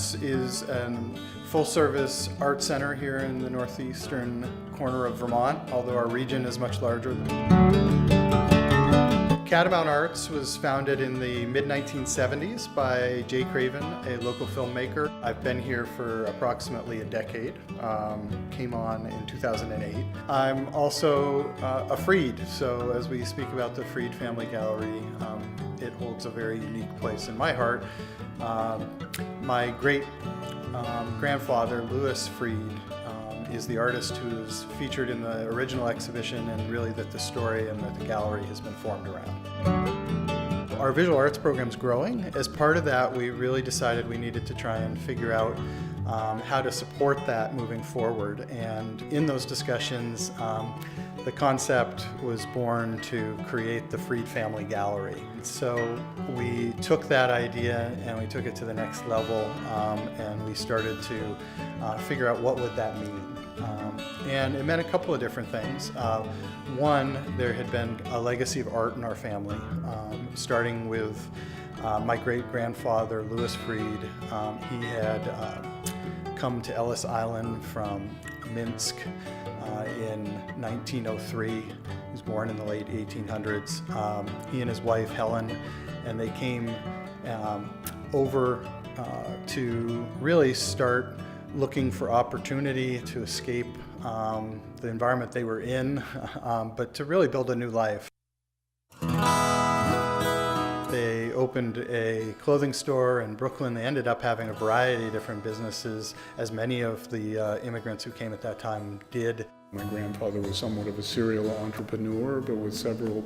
Arts is a full-service art center here in the northeastern corner of Vermont, although our region is much larger. Catamount Arts was founded in the mid-1970s by Jay Craven, a local filmmaker. I've been here for approximately a decade, came on in 2008. I'm also a Freed, so as we speak about the Freed Family Gallery, it holds a very unique place in my heart. My great grandfather, Louis Freed, is the artist who is featured in the original exhibition, and really that the story and that the gallery has been formed around. Our visual arts program is growing. As part of that, we really decided we needed to try and figure out how to support that moving forward. And in those discussions, the concept was born to create the Freed Family Gallery. So we took that idea and we took it to the next level, and we started to figure out what would that mean. And it meant a couple of different things. One, there had been a legacy of art in our family, starting with my great-grandfather, Louis Freed. He had come to Ellis Island from Minsk in 1903. He was born in the late 1800s. He and his wife, Helen, and they came over to really start looking for opportunity to escape the environment they were in, but to really build a new life. They opened a clothing store in Brooklyn. They ended up having a variety of different businesses, as many of the immigrants who came at that time did. My grandfather was somewhat of a serial entrepreneur, but with several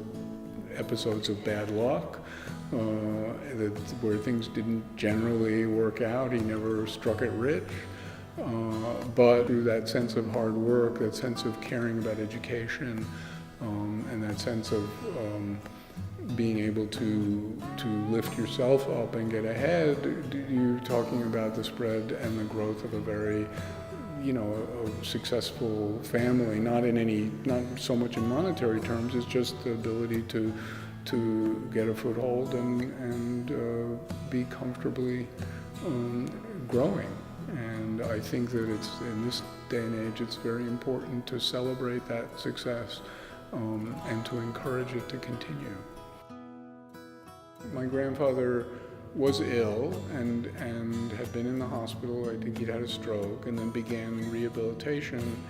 episodes of bad luck, where things didn't generally work out. He never struck it rich. But through that sense of hard work, that sense of caring about education, and that sense of being able to lift yourself up and get ahead, you're talking about the spread and the growth of a very, a successful family, not so much in monetary terms, it's just the ability to get a foothold and be comfortably growing. And I think that in this day and age, it's very important to celebrate that success and to encourage it to continue. My grandfather was ill and had been in the hospital. I think he'd had a stroke, and then began rehabilitation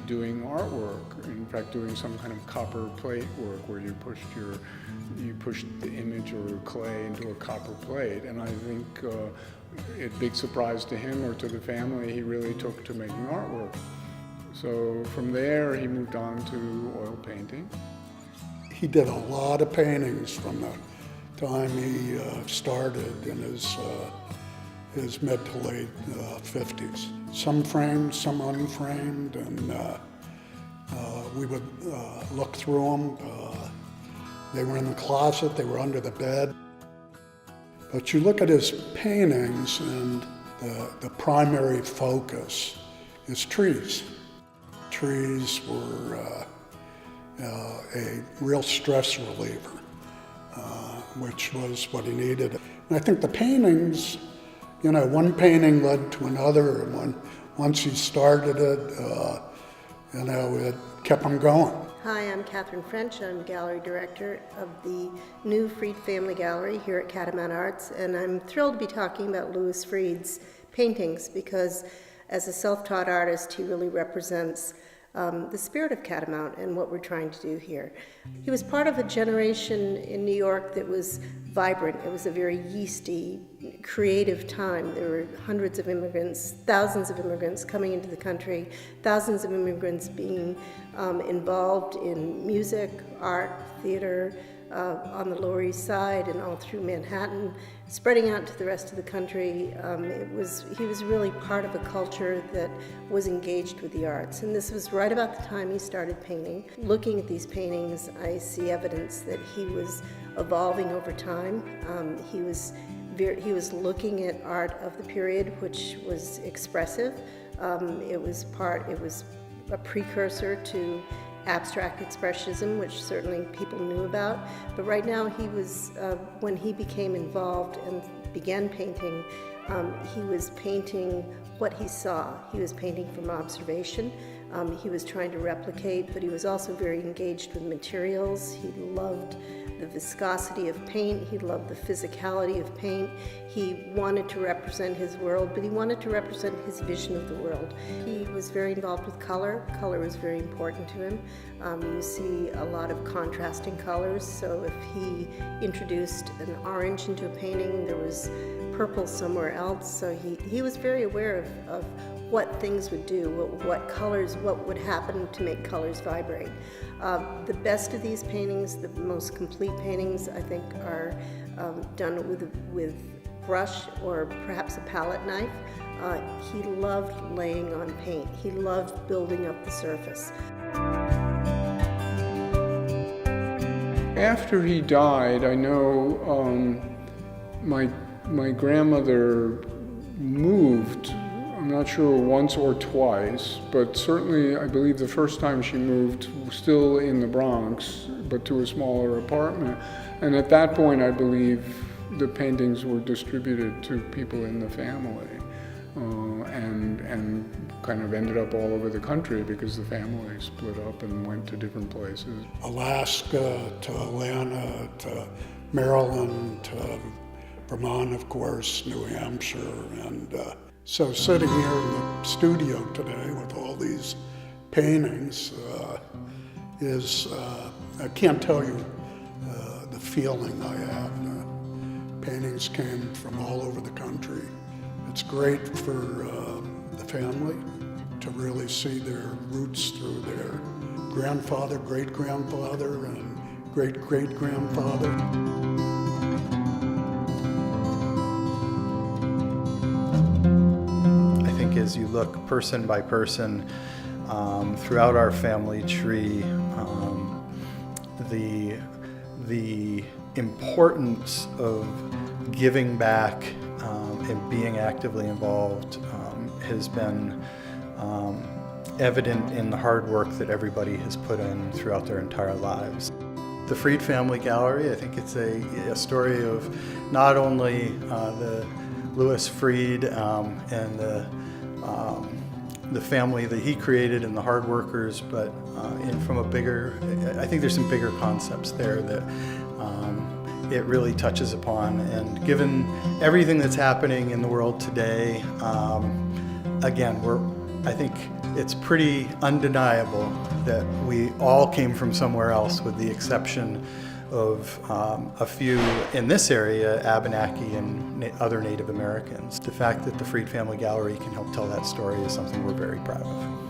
doing artwork. In fact, doing some kind of copper plate work where you pushed the image or clay into a copper plate. And I think a big surprise to him or to the family, he really took to making artwork. So from there, he moved on to oil painting. He did a lot of paintings from the time he started in his mid to late 50s. Some framed, some unframed, and we would look through them. They were in the closet, they were under the bed. But you look at his paintings, and the primary focus is trees. Trees were a real stress reliever, which was what he needed. And I think the paintings, one painting led to another, and once he started it, it kept him going. Hi, I'm Catherine French. I'm Gallery Director of the new Freed Family Gallery here at Catamount Arts, and I'm thrilled to be talking about Louis Freed's paintings because as a self-taught artist, he really represents the spirit of Catamount and what we're trying to do here. He was part of a generation in New York that was vibrant. It was a very yeasty, creative time. There were hundreds of immigrants, thousands of immigrants coming into the country, thousands of immigrants being involved in music, art, theater, on the Lower East Side and all through Manhattan, spreading out to the rest of the country. He was really part of a culture that was engaged with the arts, and this was right about the time he started painting. Looking at these paintings, I see evidence that he was evolving over time. He was looking at art of the period, which was expressive. It was a precursor to abstract expressionism, which certainly people knew about. But right now he was, when he became involved and began painting, he was painting what he saw. He was painting from observation. He was trying to replicate, but he was also very engaged with materials. He loved the viscosity of paint. He loved the physicality of paint. He wanted to represent his world, but he wanted to represent his vision of the world. He was very involved with color. Color was very important to him. You see a lot of contrasting colors, so if he introduced an orange into a painting, there was purple somewhere else. So he was very aware of what things would do, what colors, what would happen to make colors vibrate. The best of these paintings, the most complete paintings, I think, are done with brush or perhaps a palette knife. He loved laying on paint. He loved building up the surface. After he died, I know my grandmother moved, I'm not sure once or twice, but certainly I believe the first time she moved still in the Bronx, but to a smaller apartment. And at that point, I believe the paintings were distributed to people in the family, and kind of ended up all over the country because the family split up and went to different places. Alaska to Atlanta to Maryland to Vermont, of course, New Hampshire, and so sitting here in the studio today with all these paintings I can't tell you the feeling I have. Paintings came from all over the country. It's great for the family to really see their roots through their grandfather, great-grandfather, and great-great-grandfather. As you look person by person throughout our family tree, the importance of giving back and being actively involved has been evident in the hard work that everybody has put in throughout their entire lives. The Freed Family Gallery, I think it's a story of not only the Louis Freed and the family that he created and the hard workers, but from a bigger, I think there's some bigger concepts there that it really touches upon. And given everything that's happening in the world today, again, I think it's pretty undeniable that we all came from somewhere else, with the exception of a few in this area, Abenaki and other Native Americans. The fact that the Freed Family Gallery can help tell that story is something we're very proud of.